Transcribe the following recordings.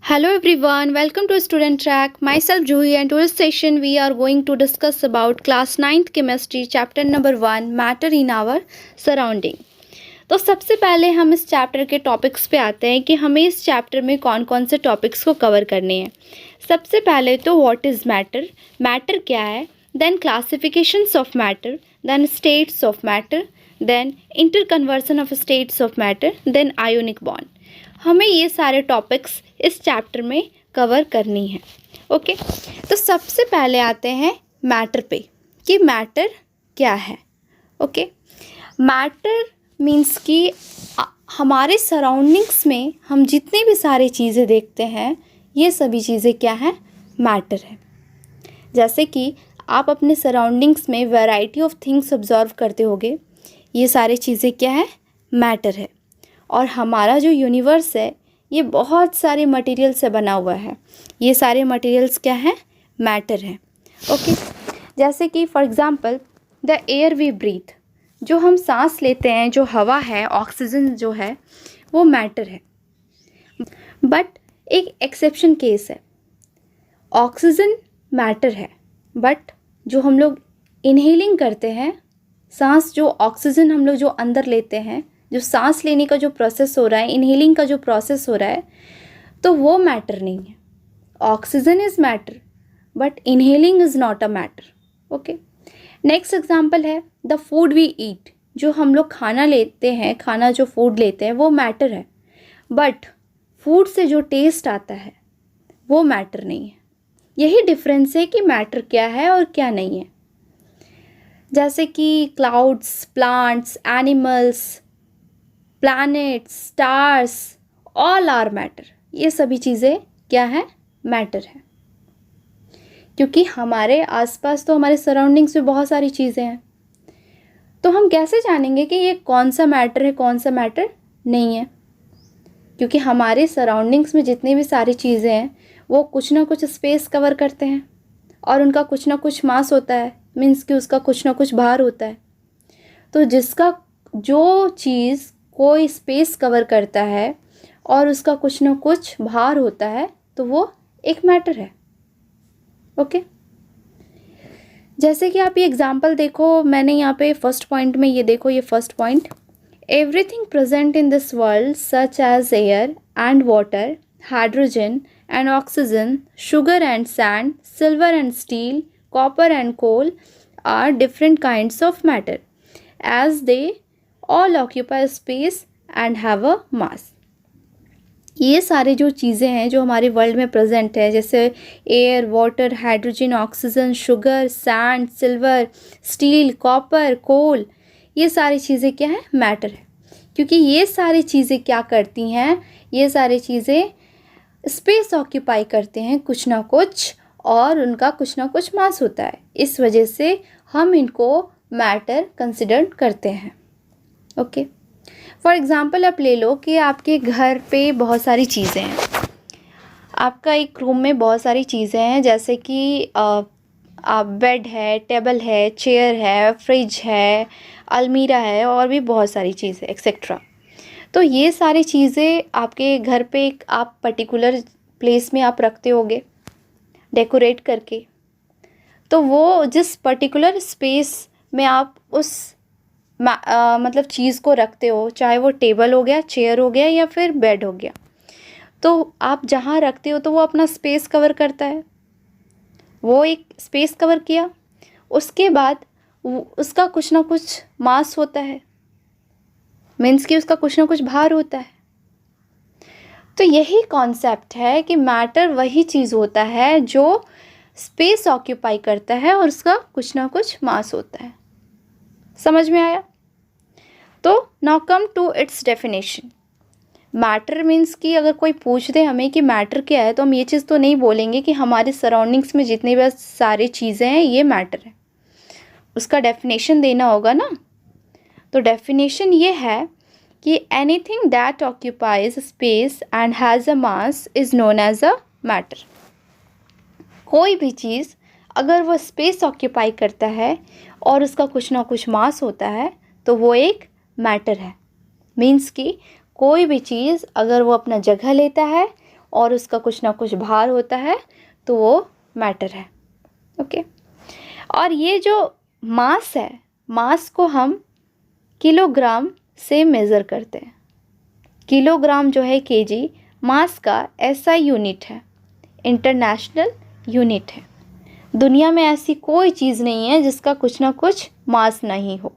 Hello everyone, welcome to Student Track. Myself Juhi, and today's session we are going to discuss about class 9th chemistry chapter number 1 matter in our surrounding. तो सबसे पहले हम इस chapter के topics पे आते हैं कि हमें इस चैप्टर में कौन कौन से टॉपिक्स को कवर करने हैं। सबसे पहले तो व्हाट इज़ मैटर, मैटर क्या है, then classifications of matter, then states of matter, then interconversion of states of matter, then ionic bond. हमें ये सारे टॉपिक्स इस चैप्टर में कवर करनी है। ओके, तो सबसे पहले आते हैं मैटर पे कि मैटर क्या है। ओके, मैटर मीन्स कि हमारे सराउंडिंग्स में हम जितनी भी सारी चीज़ें देखते हैं ये सभी चीज़ें क्या हैं, मैटर है। जैसे कि आप अपने सराउंडिंग्स में वैरायटी ऑफ थिंग्स ऑब्जर्व करते होगे, ये सारी चीज़ें क्या है, मैटर है। और हमारा जो यूनिवर्स है ये बहुत सारे मटेरियल से बना हुआ है, ये सारे मटेरियल्स क्या हैं, मैटर हैं। ओके, जैसे कि for example the air we breathe, जो हम सांस लेते हैं, जो हवा है, ऑक्सीजन जो है वो मैटर है। बट एक एक्सेप्शन केस है, ऑक्सीजन मैटर है बट जो हम लोग इनहेलिंग करते हैं, सांस जो ऑक्सीजन हम लोग जो अंदर लेते हैं, जो सांस लेने का जो प्रोसेस हो रहा है, इनहेलिंग का जो प्रोसेस हो रहा है, तो वो मैटर नहीं है। Oxygen is matter but inhaling is not a matter. Okay, next example है द फूड वी ईट, जो हम लोग खाना लेते हैं, खाना जो फूड लेते हैं वो मैटर है बट फूड से जो टेस्ट आता है वो मैटर नहीं है। यही डिफरेंस है कि मैटर क्या है और क्या नहीं है। जैसे कि clouds, plants, animals, planets, stars, all are matter, ये सभी चीज़ें क्या है, मैटर है। क्योंकि हमारे आसपास तो हमारे सराउंडिंग्स में बहुत सारी चीज़ें हैं, तो हम कैसे जानेंगे कि ये कौन सा मैटर है, कौन सा मैटर नहीं है। क्योंकि हमारे सराउंडिंग्स में जितनी भी सारी चीज़ें हैं वो कुछ ना कुछ स्पेस कवर करते हैं और उनका कुछ ना कुछ मास होता है, मीन्स कि उसका कुछ ना कुछ भार होता है। तो जिसका जो चीज़ कोई स्पेस कवर करता है और उसका कुछ ना कुछ भार होता है तो वो एक मैटर है। ओके, जैसे कि आप ये एग्जांपल देखो, मैंने यहाँ पे फर्स्ट पॉइंट में ये देखो, ये first point, everything present in this world such as air and water, hydrogen and oxygen, sugar and sand, silver and steel, copper and coal are different kinds of matter as they all occupy space and have a mass। ये सारे जो चीज़ें हैं जो हमारे world में present है, जैसे air, water, hydrogen, oxygen, sugar, sand, silver, steel, copper, coal, ये सारी चीज़ें क्या है, मैटर है। क्योंकि ये सारी चीज़ें क्या करती हैं, ये सारी चीज़ें स्पेस ऑक्यूपाई करते हैं कुछ ना कुछ, और उनका कुछ ना कुछ मास होता है। इस वजह से हम इनको मैटर कंसिडर करते हैं। ओके, फॉर एग्ज़ाम्पल आप ले लो कि आपके घर पे बहुत सारी चीज़ें हैं, आपका एक रूम में बहुत सारी चीज़ें हैं, जैसे कि बेड है, टेबल है, चेयर है, फ्रिज है, अलमीरा है, और भी बहुत सारी चीज़ें एक्सेट्रा। तो ये सारी चीज़ें आपके घर पे एक आप पर्टिकुलर प्लेस में आप रखते होगे डेकोरेट करके, तो वो जिस पर्टिकुलर स्पेस में आप उस मतलब चीज़ को रखते हो, चाहे वो टेबल हो गया, चेयर हो गया या फिर बेड हो गया, तो आप जहाँ रखते हो तो वो अपना स्पेस कवर करता है, वो एक स्पेस कवर किया, उसके बाद उसका कुछ ना कुछ मास होता है, मीन्स कि उसका कुछ ना कुछ भार होता है। तो यही कॉन्सेप्ट है कि मैटर वही चीज़ होता है जो स्पेस ऑक्यूपाई करता है और उसका कुछ ना कुछ मास होता है। समझ में आया? तो now come to its definition. Matter means कि अगर कोई पूछ दे हमें कि मैटर क्या है, तो हम ये चीज़ तो नहीं बोलेंगे कि हमारे सराउंडिंग्स में जितनी भी सारी चीज़ें हैं ये मैटर है। उसका डेफिनेशन देना होगा ना। तो डेफिनेशन ये है कि anything that occupies space and has a mass is known as a matter. कोई भी चीज़ अगर वो स्पेस ऑक्यूपाई करता है और उसका कुछ ना कुछ मास होता है तो वो एक मैटर है। मीन्स कि कोई भी चीज़ अगर वो अपना जगह लेता है और उसका कुछ ना कुछ भार होता है तो वो मैटर है। ओके, और ये जो मास है, मास को हम किलोग्राम से मेज़र करते हैं। किलोग्राम जो है केजी मास का ऐसा यूनिट है, इंटरनेशनल यूनिट है। दुनिया में ऐसी कोई चीज़ नहीं है जिसका कुछ ना कुछ मास नहीं हो।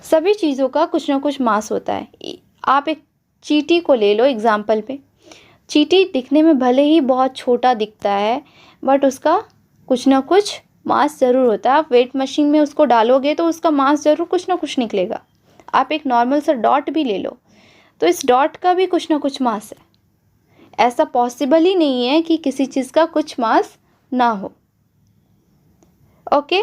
सभी चीज़ों का कुछ ना कुछ मास होता है। आप एक चींटी को ले लो एग्जाम्पल पे। चींटी दिखने में भले ही बहुत छोटा दिखता है बट उसका कुछ ना कुछ मास ज़रूर होता है। आप वेट मशीन में उसको डालोगे तो उसका मास ज़रूर कुछ ना कुछ निकलेगा। आप एक नॉर्मल सा डॉट भी ले लो तो इस डॉट का भी कुछ ना कुछ मास है। ऐसा पॉसिबल ही नहीं है कि किसी चीज़ का कुछ मास ना हो। ओके,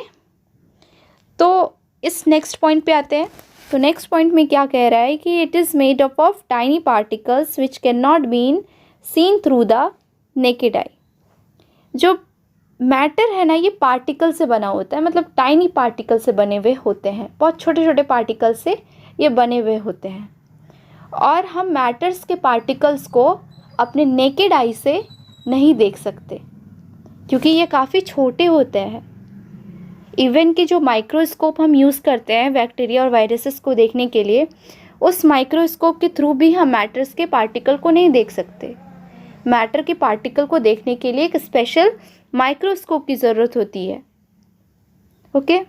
तो इस नेक्स्ट पॉइंट पे आते हैं। तो नेक्स्ट पॉइंट में क्या कह रहा है कि it is made up of tiny particles which can not been seen through the naked eye. जो मैटर है ना, ये पार्टिकल से बना होता है, मतलब टाइनी पार्टिकल से बने हुए होते हैं। बहुत छोटे छोटे पार्टिकल से ये बने हुए होते हैं और हम मैटर्स के पार्टिकल्स को अपने नेकेड आई से नहीं देख सकते क्योंकि ये काफ़ी छोटे होते हैं। इवन कि जो माइक्रोस्कोप हम यूज़ करते हैं बैक्टीरिया और वायरसेस को देखने के लिए, उस माइक्रोस्कोप के थ्रू भी हम मैटर्स के पार्टिकल को नहीं देख सकते। मैटर के पार्टिकल को देखने के लिए एक स्पेशल माइक्रोस्कोप की ज़रूरत होती है। Okay,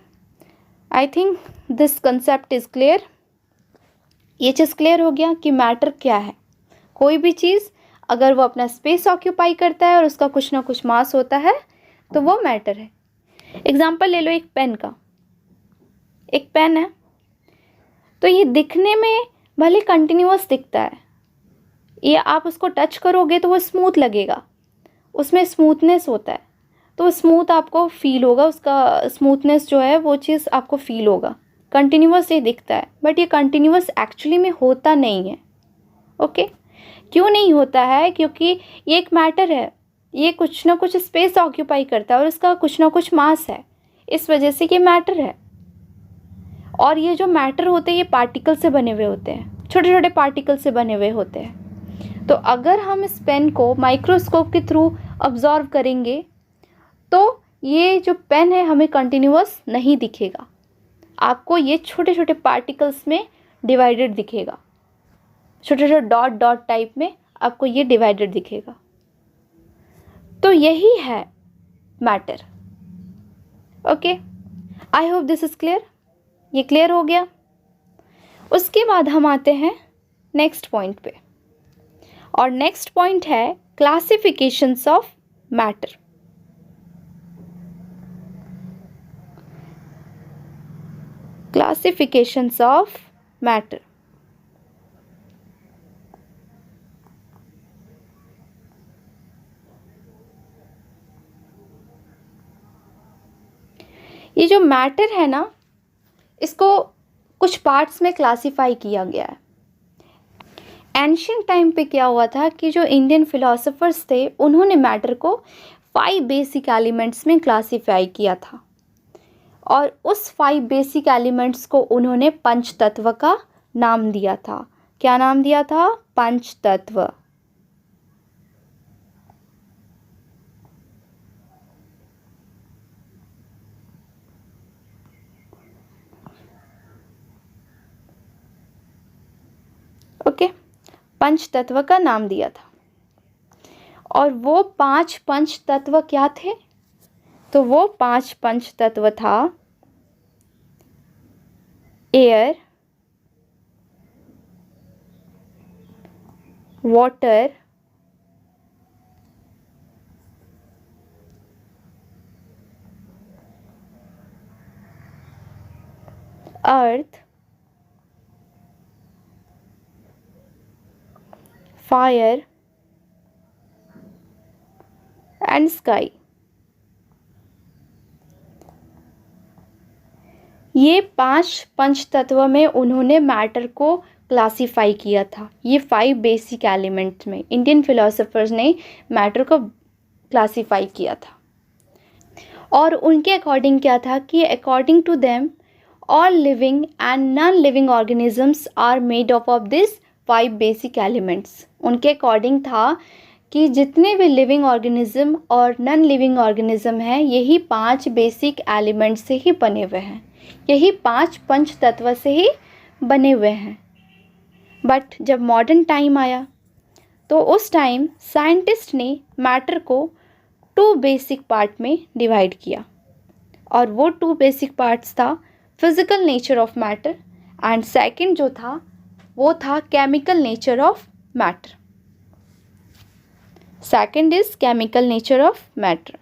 I think this concept is clear. ये चीज़ क्लियर हो गया कि मैटर क्या है। कोई भी चीज़ अगर वो अपना स्पेस ऑक्यूपाई करता है और उसका कुछ ना कुछ मास होता है तो वो मैटर है। एग्जाम्पल ले लो एक पेन का। एक पेन है तो ये दिखने में भले कंटिन्यूअस दिखता है, ये आप उसको टच करोगे तो वो स्मूथ लगेगा, उसमें स्मूथनेस होता है, तो स्मूथ आपको फील होगा, उसका स्मूथनेस जो है वो चीज़ आपको फील होगा। कंटिन्यूअस ये दिखता है बट ये कंटिन्यूअस एक्चुअली में होता नहीं है। ओके, क्यों नहीं होता है? क्योंकि ये एक मैटर है, ये कुछ ना कुछ स्पेस ऑक्यूपाई करता है और इसका कुछ ना कुछ मास है, इस वजह से ये मैटर है। और ये जो मैटर होते हैं ये पार्टिकल से बने हुए होते हैं, छोटे छोटे पार्टिकल से बने हुए होते हैं। तो अगर हम इस पेन को माइक्रोस्कोप के थ्रू ऑब्जर्व करेंगे तो ये जो पेन है हमें कंटिन्यूअस नहीं दिखेगा, आपको ये छोटे छोटे पार्टिकल्स में डिवाइडेड दिखेगा, छोटे छोटे डॉट डॉट टाइप में आपको ये डिवाइडेड दिखेगा। तो यही है matter. Okay, I hope this is clear. ये क्लियर हो गया। उसके बाद हम आते हैं नेक्स्ट पॉइंट पे, और नेक्स्ट पॉइंट है classifications of matter. Classifications of matter. ये जो मैटर है ना, इसको कुछ पार्ट्स में क्लासिफाई किया गया है। एंशिएंट टाइम पे क्या हुआ था कि जो इंडियन फिलोसोफर्स थे उन्होंने मैटर को 5 बेसिक एलिमेंट्स में क्लासिफाई किया था, और उस 5 बेसिक एलिमेंट्स को उन्होंने पंच तत्व का नाम दिया था। क्या नाम दिया था? पंच तत्व। ओके, पंच तत्व का नाम दिया था। और वो 5 पंच तत्व क्या थे? तो वो 5 पंच तत्व था air, water, earth, fire and sky. ये 5 पंच तत्व में उन्होंने मैटर को क्लासिफाई किया था। ये 5 बेसिक एलिमेंट्स में इंडियन फिलोसोफर्स ने मैटर को क्लासिफाई किया था। और उनके अकॉर्डिंग क्या था कि according to them all living and non living organisms are made up of this 5 basic elements. उनके अकॉर्डिंग था कि जितने भी लिविंग ऑर्गेनिज्म और नॉन लिविंग ऑर्गेनिज्म हैं, यही 5 बेसिक एलिमेंट से ही बने हुए हैं, यही 5 पंच तत्व से ही बने हुए हैं। बट जब मॉडर्न टाइम आया तो उस टाइम साइंटिस्ट ने मैटर को 2 बेसिक पार्ट में डिवाइड किया, और वो 2 बेसिक पार्ट्स था physical nature of matter and second जो था वो था chemical nature of matter. Second is chemical nature of matter.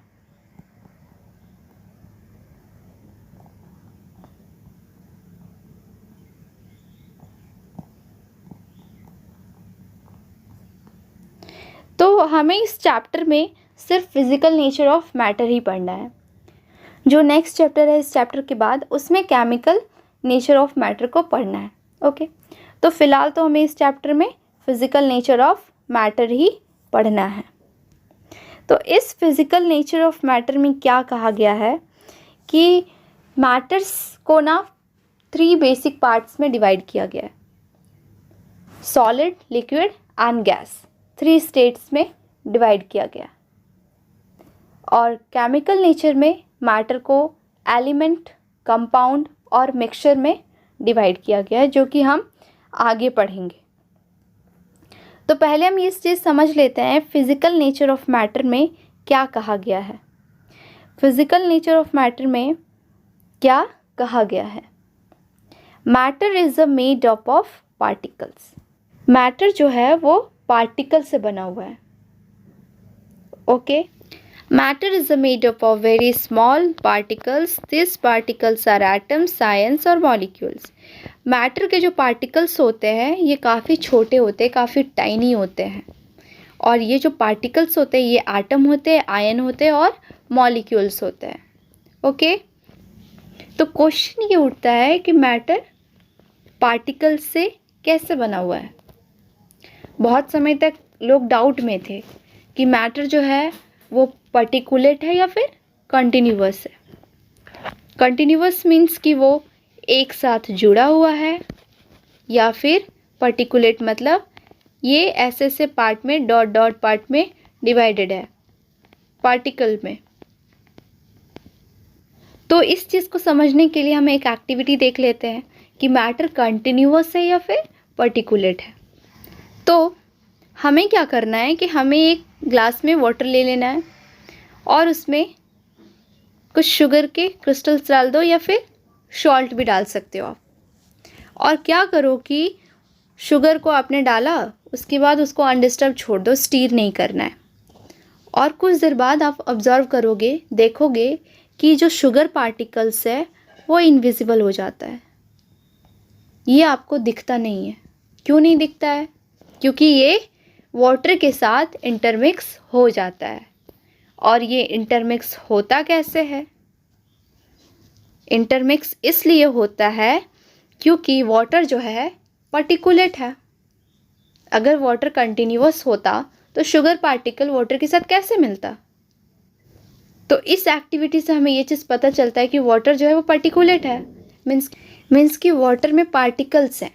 तो हमें इस चैप्टर में सिर्फ फिजिकल नेचर ऑफ मैटर ही पढ़ना है। जो नेक्स्ट चैप्टर है इस चैप्टर के बाद, उसमें केमिकल नेचर ऑफ मैटर को पढ़ना है। ओके, तो फिलहाल तो हमें इस चैप्टर में फिजिकल नेचर ऑफ मैटर ही पढ़ना है। तो इस फिजिकल नेचर ऑफ मैटर में क्या कहा गया है कि मैटर्स को ना 3 बेसिक पार्ट्स में डिवाइड किया गया है, solid, liquid and gas. 3 states में डिवाइड किया गया। और केमिकल नेचर में मैटर को एलिमेंट, कंपाउंड और मिक्सचर में डिवाइड किया गया है, जो कि हम आगे पढ़ेंगे। तो पहले हम ये चीज़ समझ लेते हैं फिजिकल नेचर ऑफ मैटर में क्या कहा गया है। फिजिकल नेचर ऑफ मैटर में क्या कहा गया है? Matter is a made up of particles. Matter जो है वो पार्टिकल से बना हुआ है। Okay, matter is a made up of very small particles. This particles are atoms, ions और मॉलिक्यूल्स। मैटर के जो पार्टिकल्स होते हैं ये काफ़ी छोटे होते हैं, काफ़ी टाइनी होते हैं, और ये जो पार्टिकल्स होते हैं ये एटम होते हैं, आयन होते हैं और मॉलिक्यूल्स होते हैं। ओके, तो क्वेश्चन ये उठता है कि मैटर पार्टिकल्स से कैसे बना हुआ है। बहुत समय तक लोग डाउट में थे कि मैटर जो है वो पर्टिकुलेट है या फिर कंटिन्यूअस है। कंटिन्यूअस मीन्स कि वो एक साथ जुड़ा हुआ है, या फिर पर्टिकुलेट मतलब ये ऐसे ऐसे पार्ट में, डॉट डॉट पार्ट में डिवाइडेड है पार्टिकल में। तो इस चीज़ को समझने के लिए हम एक एक्टिविटी देख लेते हैं कि मैटर कंटिन्यूअस है या फिर पर्टिकुलेट है। तो हमें क्या करना है कि हमें एक ग्लास में वाटर ले लेना है और उसमें कुछ शुगर के क्रिस्टल्स डाल दो, या फिर सॉल्ट भी डाल सकते हो आप। और क्या करो कि शुगर को आपने डाला, उसके बाद उसको अनडिस्टर्ब छोड़ दो, स्टीर नहीं करना है। और कुछ देर बाद आप ऑब्जर्व करोगे, देखोगे कि जो शुगर पार्टिकल्स है वो इनविजिबल हो जाता है, ये आपको दिखता नहीं है। क्यों नहीं दिखता है? क्योंकि ये वाटर के साथ इंटरमिक्स हो जाता है। और ये इंटरमिक्स होता कैसे है? इंटरमिक्स इसलिए होता है क्योंकि वाटर जो है पर्टिकुलेट है। अगर वाटर कंटिन्यूअस होता तो शुगर पार्टिकल वाटर के साथ कैसे मिलता? तो इस एक्टिविटी से हमें ये चीज़ पता चलता है कि वाटर जो है वो पर्टिकुलेट है। मीन्स कि वाटर में पार्टिकल्स हैं,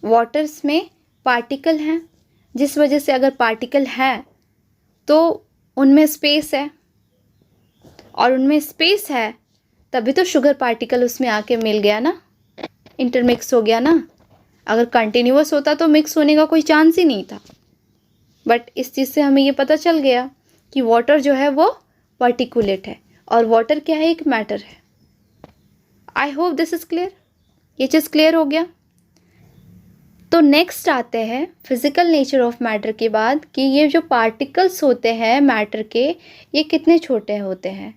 वाटर्स में पार्टिकल हैं, जिस वजह से अगर पार्टिकल हैं तो उनमें स्पेस है, और उनमें स्पेस है तभी तो शुगर पार्टिकल उसमें आके मिल गया ना, इंटरमिक्स हो गया ना। अगर कंटिन्यूअस होता तो मिक्स होने का कोई चांस ही नहीं था। बट इस चीज़ से हमें ये पता चल गया कि वाटर जो है वो पर्टिकुलेट है, और वाटर क्या है? एक मैटर है। I hope this is clear. ये चीज़ क्लियर हो गया। तो नेक्स्ट आते हैं फिजिकल नेचर ऑफ मैटर के बाद कि ये जो पार्टिकल्स होते हैं मैटर के, ये कितने छोटे होते हैं।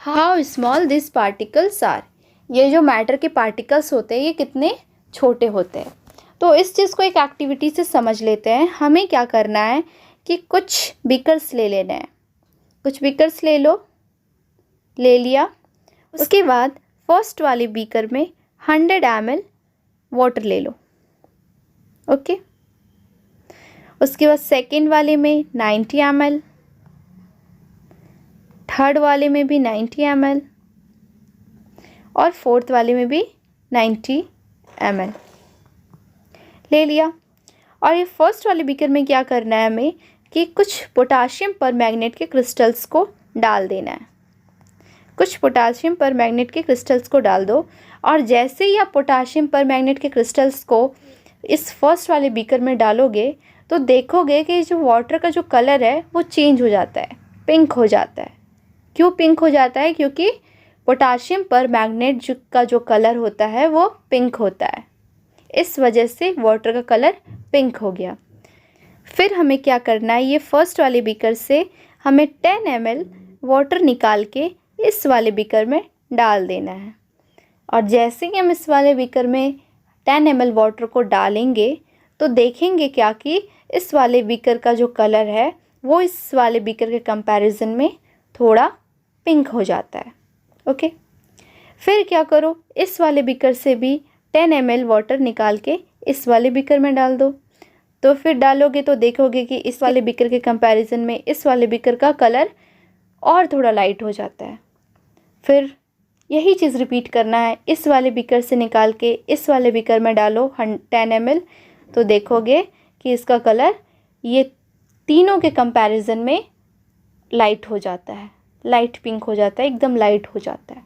How small this particles are. ये जो मैटर के पार्टिकल्स होते हैं ये कितने छोटे होते हैं। तो इस चीज़ को एक एक्टिविटी से समझ लेते हैं। हमें क्या करना है कि कुछ बीकर्स ले लेना है। कुछ बीकर्स ले लो, ले लिया। उसके बाद फर्स्ट वाले बीकर में 100 ml वाटर ले लो। ओके, उसके बाद सेकेंड वाले में 90 ml, थर्ड वाले में भी 90 ml और फोर्थ वाले में भी 90 ml ले लिया। और ये फर्स्ट वाले बीकर में क्या करना है हमें कि कुछ पोटाशियम पर मैग्नेट के क्रिस्टल्स को डाल देना है। कुछ पोटाशियम पर मैग्नेट के क्रिस्टल्स को डाल दो और जैसे ही आप पोटाशियम पर मैग्नेट के क्रिस्टल्स को इस फर्स्ट वाले बीकर में डालोगे तो देखोगे कि जो वाटर का जो कलर है वो चेंज हो जाता है, पिंक हो जाता है। क्यों पिंक हो जाता है? क्योंकि पोटाशियम पर मैग्नेट का जो कलर होता है वो पिंक होता है, इस वजह से वाटर का कलर पिंक हो गया। फिर हमें क्या करना है, ये फर्स्ट वाले बीकर से हमें 10 ml वाटर निकाल के इस वाले बीकर में डाल देना है। और जैसे ही हम इस वाले बीकर में 10 ml वाटर को डालेंगे तो देखेंगे क्या कि इस वाले बीकर का जो कलर है वो इस वाले बीकर के कंपैरिजन में थोड़ा पिंक हो जाता है। ओके, फिर क्या करो, इस वाले बीकर से भी 10 ml वाटर निकाल के इस वाले बीकर में डाल दो। तो फिर डालोगे तो देखोगे कि इस वाले बीकर के कंपैरिजन में इस वाले बीकर का कलर और थोड़ा लाइट हो जाता है। फिर यही चीज़ रिपीट करना है, इस वाले बीकर से निकाल के इस वाले बीकर में डालो 10 ml, तो देखोगे कि इसका कलर ये तीनों के कंपैरिजन में लाइट हो जाता है, लाइट पिंक हो जाता है, एकदम लाइट हो जाता है।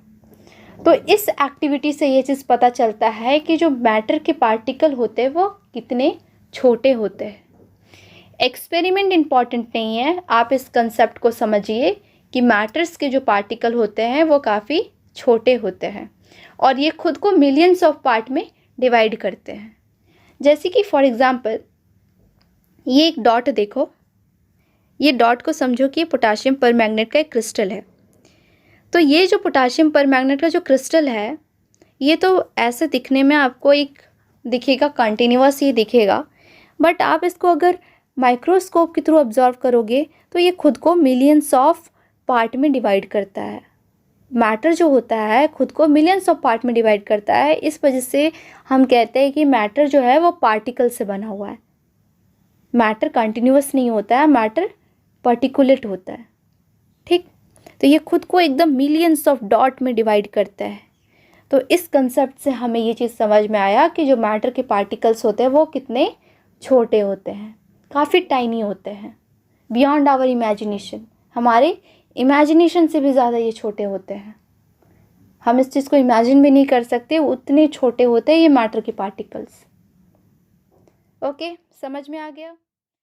तो इस एक्टिविटी से ये चीज़ पता चलता है कि जो मैटर के पार्टिकल होते हैं वो कितने छोटे होते हैं। एक्सपेरिमेंट इम्पॉर्टेंट नहीं है, आप इस कंसेप्ट को समझिए कि मैटर्स के जो पार्टिकल होते हैं वो काफ़ी छोटे होते हैं और ये खुद को मिलियंस ऑफ पार्ट में डिवाइड करते हैं। जैसे कि फॉर एग्ज़ाम्पल ये एक डॉट देखो, ये डॉट को समझो कि पोटाशियम परमैंगनेट का एक क्रिस्टल है। तो ये जो पोटाशियम परमैंगनेट का जो क्रिस्टल है ये तो ऐसे दिखने में आपको एक दिखेगा, कंटिन्यूअस ही दिखेगा, बट आप इसको अगर माइक्रोस्कोप के थ्रू ऑब्जर्व करोगे तो ये खुद को मिलियंस ऑफ पार्ट में डिवाइड करता है। मैटर जो होता है खुद को मिलियंस ऑफ पार्ट में डिवाइड करता है, इस वजह से हम कहते हैं कि मैटर जो है वो पार्टिकल से बना हुआ है। मैटर कंटिन्यूअस नहीं होता है, मैटर पार्टिकुलेट होता है। ठीक, तो ये खुद को एकदम मिलियंस ऑफ डॉट में डिवाइड करता है। तो इस कंसेप्ट से हमें ये चीज़ समझ में आया कि जो मैटर के पार्टिकल्स होते हैं वो कितने छोटे होते हैं, काफ़ी टाइनी होते हैं, बियॉन्ड आवर इमेजिनेशन, हमारे इमेजिनेशन से भी ज़्यादा ये छोटे होते हैं। हम इस चीज़ को इमेजिन भी नहीं कर सकते, उतने छोटे होते हैं ये मैटर के पार्टिकल्स। ओके, समझ में आ गया?